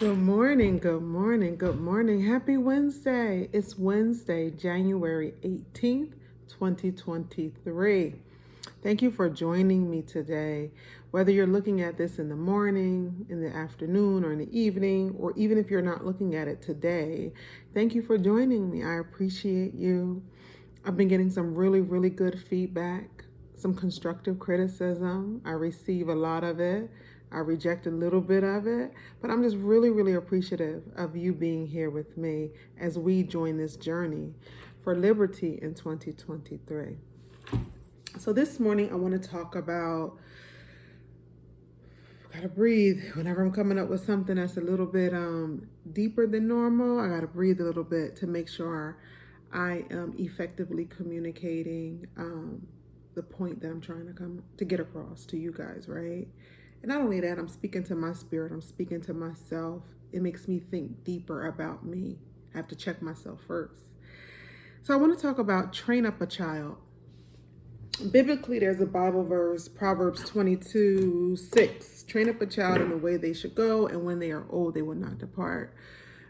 Good morning, good morning, good morning. Happy Wednesday. It's Wednesday, January 18th, 2023. Thank you for joining me today. Whether you're looking at this in the morning, in the afternoon, or in the evening, or even if you're not looking at it today, thank you for joining me. I appreciate you. I've been getting some really good feedback, some constructive criticism. I receive a lot of it. I reject a little bit of it, but I'm just really appreciative of you being here with me as we join this journey for liberty in 2023. So this morning I want to talk about, gotta breathe. Whenever I'm coming up with something that's a little bit deeper than normal, I gotta breathe a little bit to make sure I am effectively communicating the point that I'm trying to come to get across to you guys, right? And not only that, I'm speaking to my spirit, I'm speaking to myself. It makes me think deeper about me. I have to check myself first. So I want to talk about train up a child. Biblically, there's a Bible verse, Proverbs 22:6. Train up a child in the way they should go, and when they are old, they will not depart.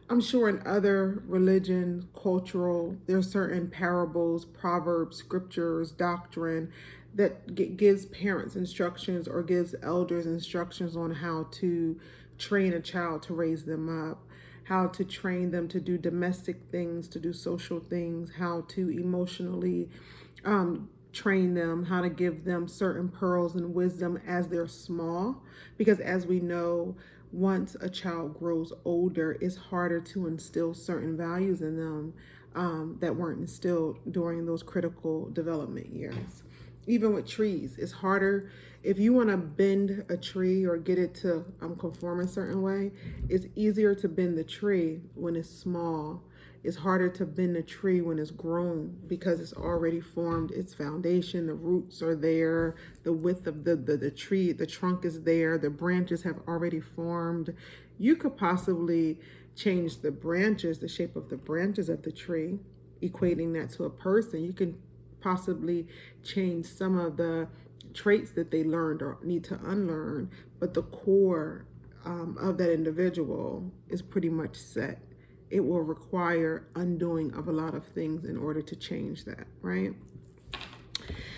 I'm sure in other religion, cultural, there are certain parables, proverbs, scriptures, doctrine that gives parents instructions or gives elders instructions on how to train a child to raise them up, how to train them to do domestic things, to do social things, how to emotionally train them, how to give them certain pearls and wisdom as they're small. Because as we know, once a child grows older, it's harder to instill certain values in them that weren't instilled during those critical development years. Even with trees, it's harder. If you want to bend a tree or get it to conform a certain way, it's easier to bend the tree when it's small. It's harder to bend a tree when it's grown because it's already formed its foundation. The roots are there, the width of the tree, the trunk is there, the branches have already formed. You could possibly change the branches, the shape of the branches of the tree, equating that to a person. You can possibly change some of the traits that they learned or need to unlearn, but the core of that individual is pretty much set. It will require undoing of a lot of things in order to change that, right?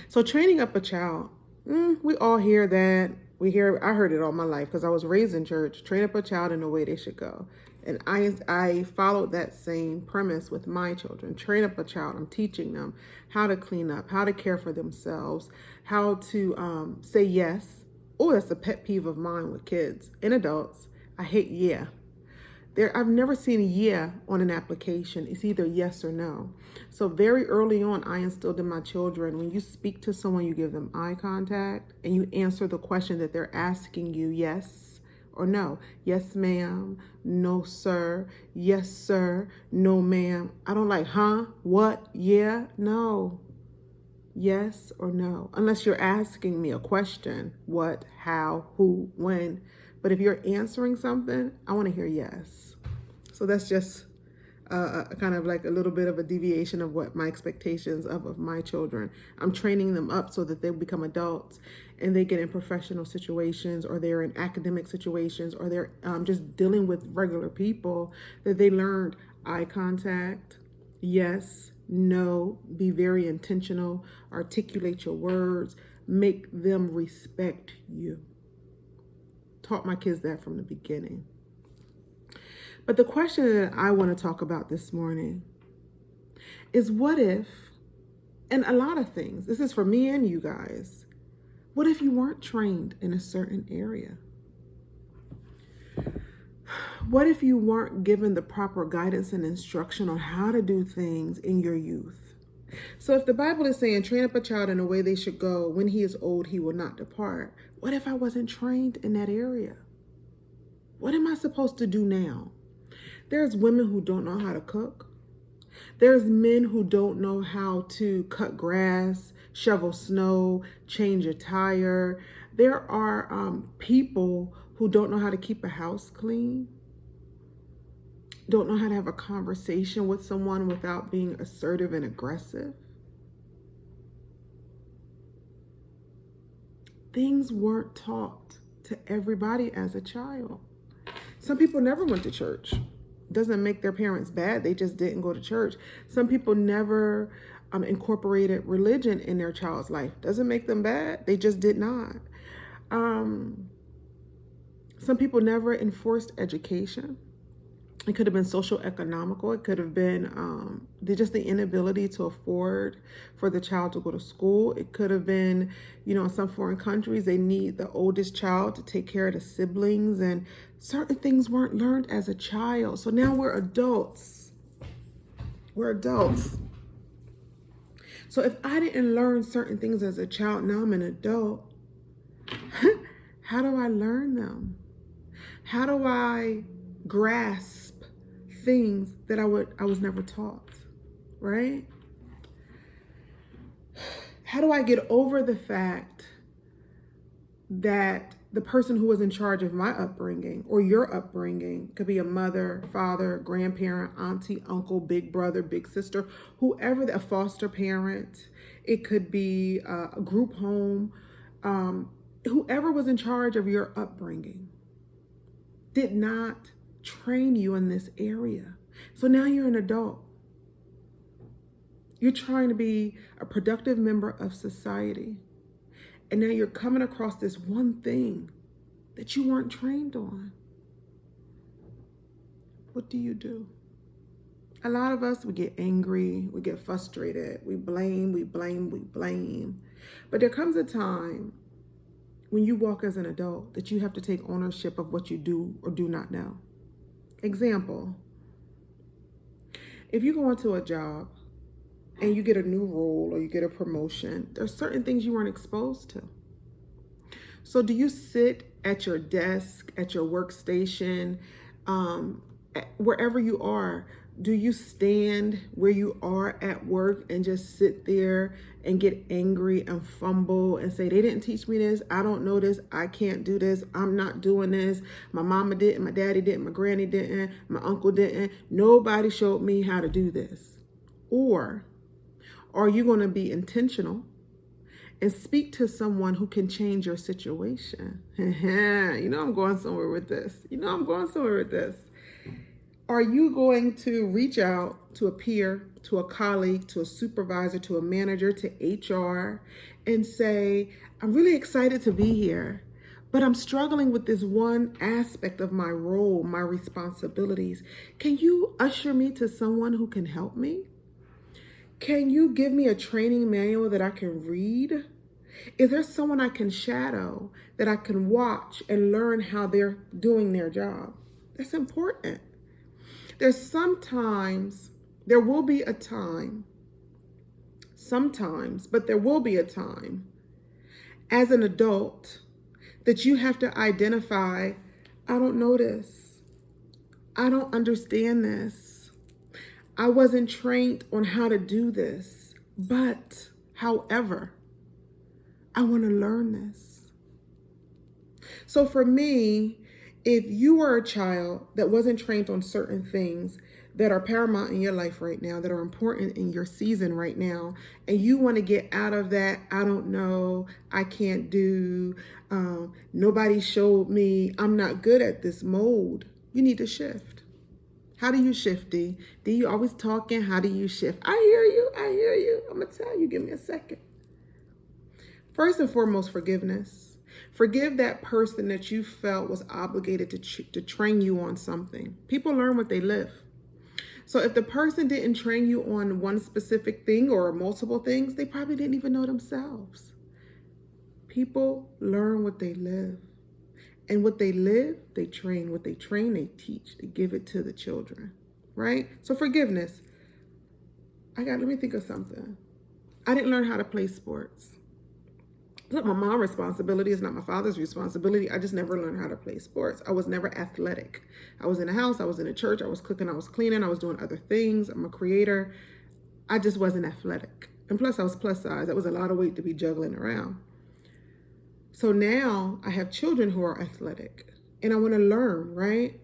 So training up a child, we all hear that. I heard it all my life because I was raised in church. Train up a child in the way they should go. And I followed that same premise with my children. Train up a child. I'm teaching them how to clean up, how to care for themselves, how to say yes. Oh, that's a pet peeve of mine with kids and adults. I hate yeah. I've never seen a yeah on an application. It's either yes or no. So very early on, I instilled in my children, when you speak to someone, you give them eye contact and you answer the question that they're asking you, yes or no. Yes, ma'am. No, sir. Yes, sir. No, ma'am. I don't like, huh? What? Yeah? No. Yes or no. Unless you're asking me a question, what, how, who, when. But if you're answering something, I want to hear yes. So that's just kind of like a little bit of a deviation of what my expectations of my children. I'm training them up so that they become adults and they get in professional situations, or they're in academic situations, or they're just dealing with regular people, that they learned eye contact, yes, no, be very intentional, articulate your words, make them respect you. Taught my kids that from the beginning. But the question that I want to talk about this morning is, what if, and a lot of things, this is for me and you guys, what if you weren't trained in a certain area? What if you weren't given the proper guidance and instruction on how to do things in your youth? So if the Bible is saying, train up a child in the way they should go, when he is old, he will not depart. What if I wasn't trained in that area? What am I supposed to do now? There's women who don't know how to cook. There's men who don't know how to cut grass, shovel snow, change a tire. There are people who don't know how to keep a house clean, don't know how to have a conversation with someone without being assertive and aggressive. Things weren't taught to everybody as a child. Some people never went to church. Doesn't make their parents bad. They just didn't go to church. Some people never incorporated religion in their child's life. Doesn't make them bad. They just did not. Some people never enforced education. It could have been social economical. It could have been just the inability to afford for the child to go to school. It could have been, in some foreign countries, they need the oldest child to take care of the siblings, and certain things weren't learned as a child. So now we're adults. We're adults. So if I didn't learn certain things as a child, now I'm an adult. How do I learn them? How do I grasp things that I was never taught, right? How do I get over the fact that the person who was in charge of my upbringing or your upbringing could be a mother, father, grandparent, auntie, uncle, big brother, big sister, whoever, a foster parent, it could be a group home, whoever was in charge of your upbringing did not train you in this area. So now you're an adult. You're trying to be a productive member of society. And now you're coming across this one thing that you weren't trained on. What do you do? A lot of us, we get angry, we get frustrated, we blame. But there comes a time when you walk as an adult that you have to take ownership of what you do or do not know. Example, if you go into a job and you get a new role or you get a promotion, there's certain things you weren't exposed to. So do you sit at your desk, at your workstation, wherever you are? Do you stand where you are at work and just sit there and get angry and fumble and say, they didn't teach me this, I don't know this, I can't do this, I'm not doing this, my mama didn't, my daddy didn't, my granny didn't, my uncle didn't, nobody showed me how to do this? Or are you going to be intentional and speak to someone who can change your situation? I'm going somewhere with this. Are you going to reach out to a peer, to a colleague, to a supervisor, to a manager, to HR, and say, I'm really excited to be here, but I'm struggling with this one aspect of my role, my responsibilities. Can you usher me to someone who can help me? Can you give me a training manual that I can read? Is there someone I can shadow, that I can watch and learn how they're doing their job? That's important. There will be a time as an adult that you have to identify, I don't know this. I don't understand this. I wasn't trained on how to do this. But, however, I want to learn this. So for me, if you are a child that wasn't trained on certain things that are paramount in your life right now, that are important in your season right now, and you want to get out of that, I don't know, I can't do, nobody showed me, I'm not good at this mode, you need to shift. How do you shift, D? D, you always talking, how do you shift? I hear you. I'm going to tell you, give me a second. First and foremost, forgiveness. Forgive that person that you felt was obligated to train you on something. People learn what they live. So if the person didn't train you on one specific thing or multiple things, they probably didn't even know themselves. People learn what they live. And what they live, they train. What they train, they teach. They give it to the children, right? So forgiveness. Let me think of something. I didn't learn how to play sports. It's not my mom's responsibility. It's not my father's responsibility. I just never learned how to play sports. I was never athletic. I was in a house. I was in a church. I was cooking. I was cleaning. I was doing other things. I'm a creator. I just wasn't athletic. And plus, I was plus size. That was a lot of weight to be juggling around. So now I have children who are athletic. And I want to learn, right?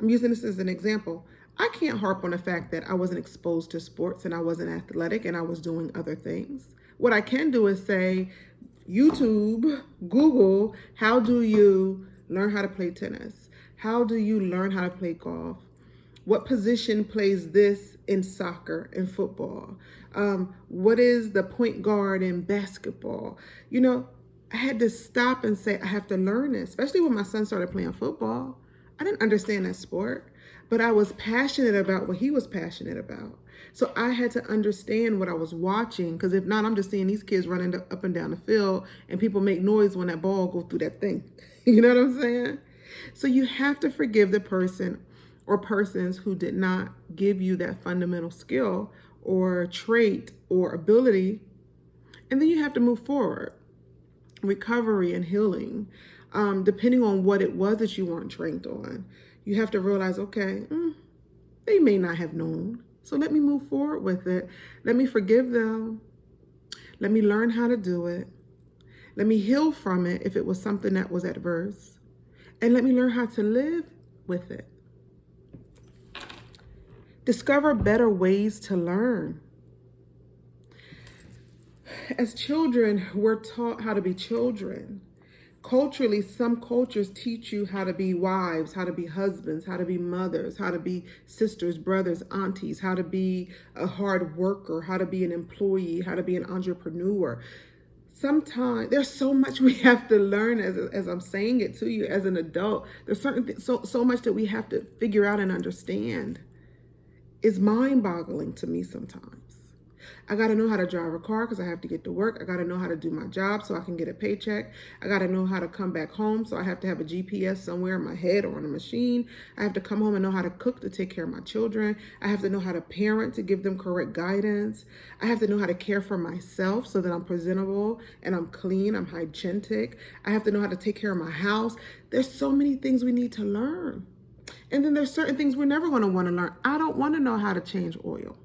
I'm using this as an example. I can't harp on the fact that I wasn't exposed to sports and I wasn't athletic and I was doing other things. What I can do is say, YouTube, Google, how do you learn how to play tennis? How do you learn how to play golf? What position plays this in soccer and football? What is the point guard in basketball? You know, I had to stop and say, I have to learn this, especially when my son started playing football. I didn't understand that sport, but I was passionate about what he was passionate about. So I had to understand what I was watching, because if not, I'm just seeing these kids running up and down the field and people make noise when that ball goes through that thing. You know what I'm saying? So you have to forgive the person or persons who did not give you that fundamental skill or trait or ability. And then you have to move forward. Recovery and healing, depending on what it was that you weren't trained on. You have to realize, okay, they may not have known. So let me move forward with it. Let me forgive them. Let me learn how to do it. Let me heal from it if it was something that was adverse. And let me learn how to live with it. Discover better ways to learn. As children, we're taught how to be children. Culturally, some cultures teach you how to be wives, how to be husbands, how to be mothers, how to be sisters, brothers, aunties, how to be a hard worker, how to be an employee, how to be an entrepreneur. Sometimes there's so much we have to learn as I'm saying it to you as an adult. There's so much that we have to figure out and understand. It's mind-boggling to me sometimes. I got to know how to drive a car because I have to get to work. I got to know how to do my job so I can get a paycheck. I got to know how to come back home, so I have to have a GPS somewhere in my head or on a machine. I have to come home and know how to cook to take care of my children. I have to know how to parent to give them correct guidance. I have to know how to care for myself so that I'm presentable and I'm clean, I'm hygienic. I have to know how to take care of my house. There's so many things we need to learn. And then there's certain things we're never going to want to learn. I don't want to know how to change oil.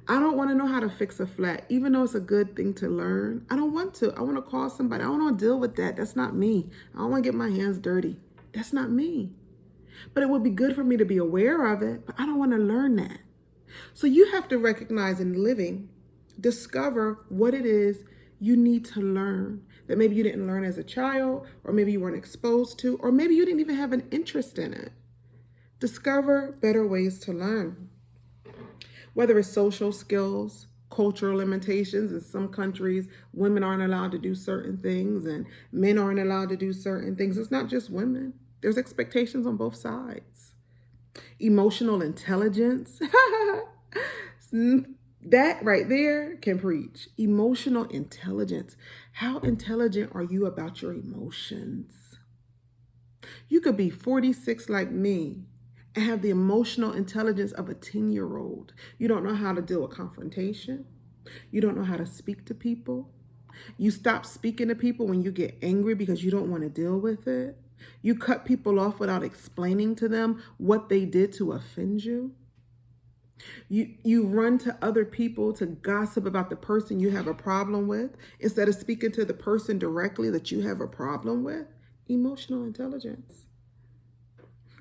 I don't want to know how to fix a flat, even though it's a good thing to learn. I don't want to. I want to call somebody. I don't want to deal with that. That's not me. I don't want to get my hands dirty. That's not me. But it would be good for me to be aware of it, but I don't want to learn that. So you have to recognize in living, discover what it is you need to learn that maybe you didn't learn as a child, or maybe you weren't exposed to, or maybe you didn't even have an interest in it. Discover better ways to learn. Whether it's social skills, cultural limitations. In some countries, women aren't allowed to do certain things and men aren't allowed to do certain things. It's not just women. There's expectations on both sides. Emotional intelligence. That right there can preach. Emotional intelligence. How intelligent are you about your emotions? You could be 46 like me and have the emotional intelligence of a 10-year-old. You don't know how to deal with confrontation. You don't know how to speak to people. You stop speaking to people when you get angry because you don't want to deal with it. You cut people off without explaining to them what they did to offend you. You run to other people to gossip about the person you have a problem with instead of speaking to the person directly that you have a problem with. Emotional intelligence.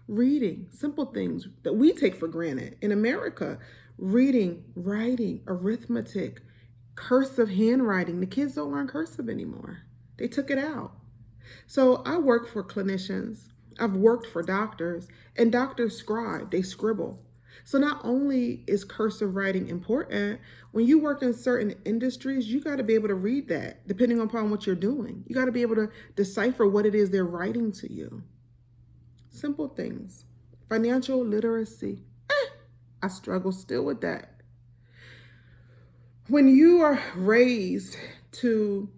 Reading, simple things that we take for granted. In America, reading, writing, arithmetic, cursive handwriting. The kids don't learn cursive anymore. They took it out. So I work for clinicians. I've worked for doctors, and doctors scribe, they scribble. So not only is cursive writing important, when you work in certain industries, you got to be able to read that depending upon what you're doing. You got to be able to decipher what it is they're writing to you. Simple things. Financial literacy. I struggle still with that. When you are raised to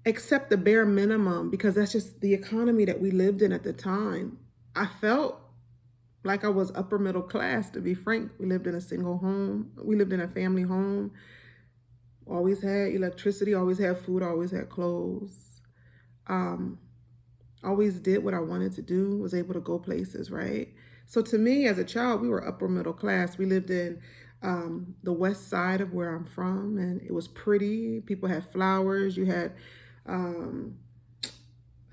accept the bare minimum, because that's just the economy that we lived in at the time, I felt like I was upper middle class, to be frank. We lived in a single home. We lived in a family home. Always had electricity, always had food, always had clothes. Always did what I wanted to do, was able to go places, right? So to me, as a child, we were upper middle class. We lived in the west side of where I'm from, and it was pretty. People had flowers. You had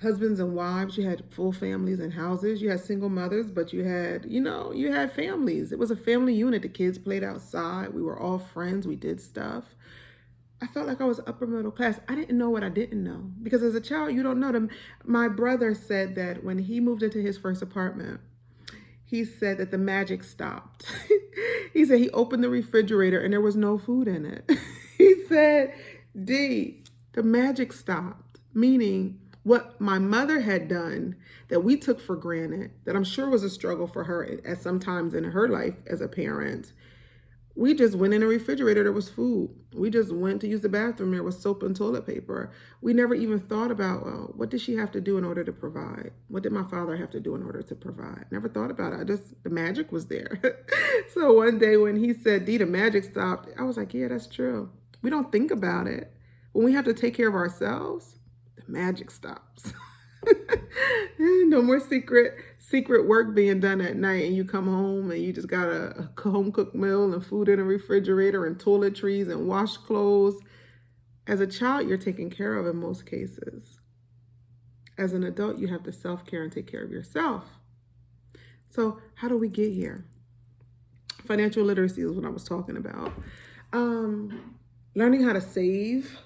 husbands and wives. You had full families and houses. You had single mothers, but you had, you had families. It was a family unit. The kids played outside. We were all friends. We did stuff. I felt like I was upper middle class. I didn't know what I didn't know because as a child, you don't know them. My brother said that when he moved into his first apartment, he said that the magic stopped. He said he opened the refrigerator and there was no food in it. He said, D, the magic stopped, meaning what my mother had done that we took for granted, that I'm sure was a struggle for her at some times in her life as a parent. We just went in the refrigerator, there was food. We just went to use the bathroom, there was soap and toilet paper. We never even thought about, well, what did she have to do in order to provide? What did my father have to do in order to provide? Never thought about it. The magic was there. So one day when he said, D, the magic stopped, I was like, yeah, that's true. We don't think about it. When we have to take care of ourselves, the magic stops. No more secret work being done at night and you come home and you just got a home cooked meal and food in a refrigerator and toiletries and wash clothes. As a child, you're taken care of in most cases. As an adult, you have to self-care and take care of yourself. So how do we get here? Financial literacy is what I was talking about. Learning how to save,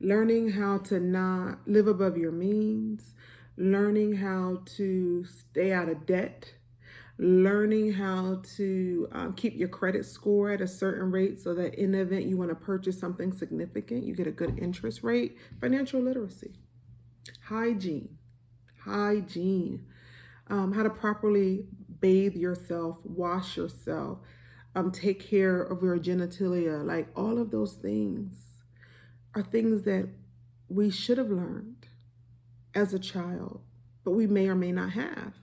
learning how to not live above your means, learning how to stay out of debt, learning how to keep your credit score at a certain rate so that in the event you want to purchase something significant, you get a good interest rate. Financial literacy. Hygiene. How to properly bathe yourself, wash yourself, take care of your genitalia. Like all of those things are things that we should have learned as a child, but we may or may not have.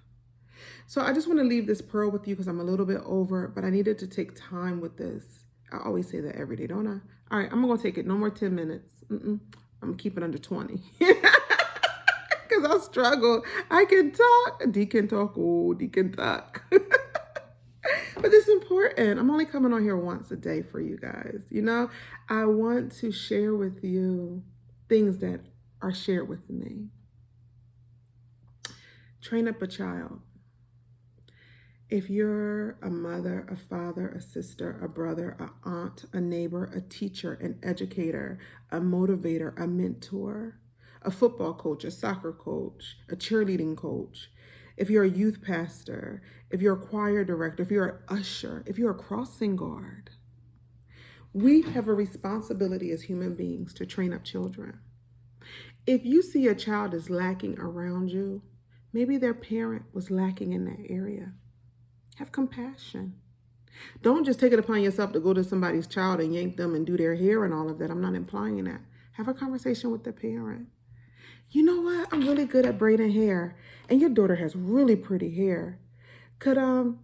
So I just want to leave this pearl with you because I'm a little bit over, but I needed to take time with this. I always say that every day, don't I? All right, I'm going to take it. No more 10 minutes. I'm going to keep it under 20. Because I struggle. I can talk. D can talk. Oh, D can talk. But it's important. I'm only coming on here once a day for you guys. You know, I want to share with you things that are shared with me. Train up a child. If you're a mother, a father, a sister, a brother, an aunt, a neighbor, a teacher, an educator, a motivator, a mentor, a football coach, a soccer coach, a cheerleading coach, if you're a youth pastor, if you're a choir director, if you're an usher, if you're a crossing guard, we have a responsibility as human beings to train up children. If you see a child is lacking around you, maybe their parent was lacking in that area. Have compassion. Don't just take it upon yourself to go to somebody's child and yank them and do their hair and all of that. I'm not implying that. Have a conversation with the parent. You know what? I'm really good at braiding hair, and your daughter has really pretty hair. Can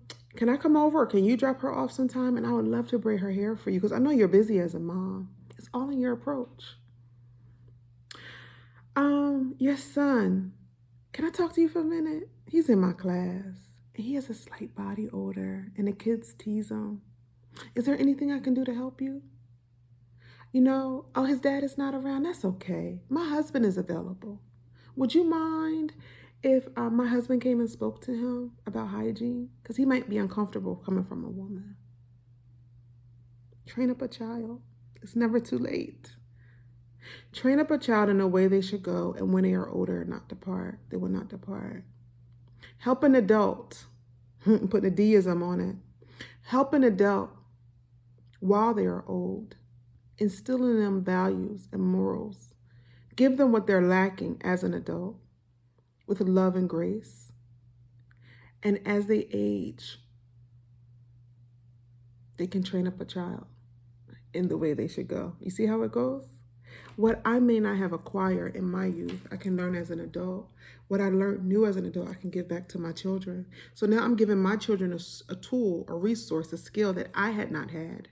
I come over, or can you drop her off sometime? And I would love to braid her hair for you because I know you're busy as a mom. It's all in your approach. Your son, can I talk to you for a minute? He's in my class. He has a slight body odor and the kids tease him. Is there anything I can do to help you? You know, oh, his dad is not around. That's okay. My husband is available. Would you mind if my husband came and spoke to him about hygiene? Because he might be uncomfortable coming from a woman. Train up a child. It's never too late. Train up a child in the way they should go, and when they are older, not depart. They will not depart. Help an adult, put a deism on it. Help an adult while they are old, instill in them values and morals. Give them what they're lacking as an adult with love and grace. And as they age, they can train up a child in the way they should go. You see how it goes? What I may not have acquired in my youth, I can learn as an adult. What I knew as an adult, I can give back to my children. So now I'm giving my children a tool, a resource, a skill that I had not had.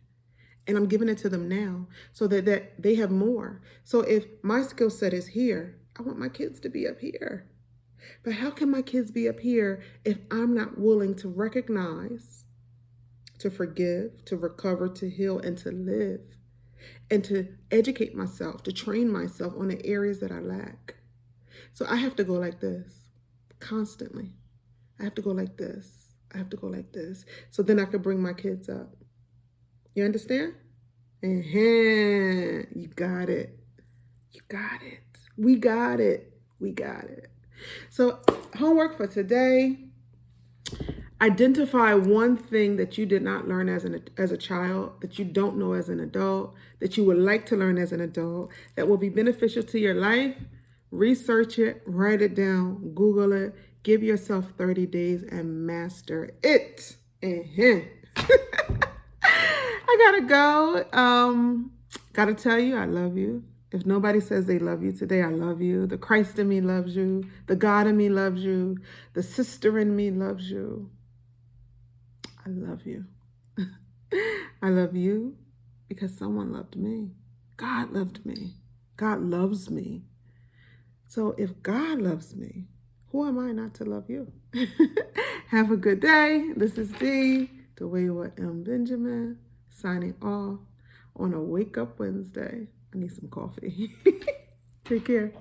And I'm giving it to them now so that they have more. So if my skill set is here, I want my kids to be up here. But how can my kids be up here if I'm not willing to recognize, to forgive, to recover, to heal, and to live? And to educate myself, to train myself on the areas that I lack. So I have to go like this constantly. I have to go like this. I have to go like this. So then I could bring my kids up. You understand? You got it. You got it. We got it. We got it. So, homework for today. Identify one thing that you did not learn as a child, that you don't know as an adult, that you would like to learn as an adult, that will be beneficial to your life. Research it, write it down, Google it, give yourself 30 days and master it. I gotta go. Gotta tell you, I love you. If nobody says they love you today, I love you. The Christ in me loves you. The God in me loves you. The sister in me loves you. I love you. I love you because someone loved me. God loved me. God loves me. So if God loves me, who am I not to love you? Have a good day. This is Dee, Dewaywa M. Benjamin, signing off on a Wake Up Wednesday. I need some coffee. Take care.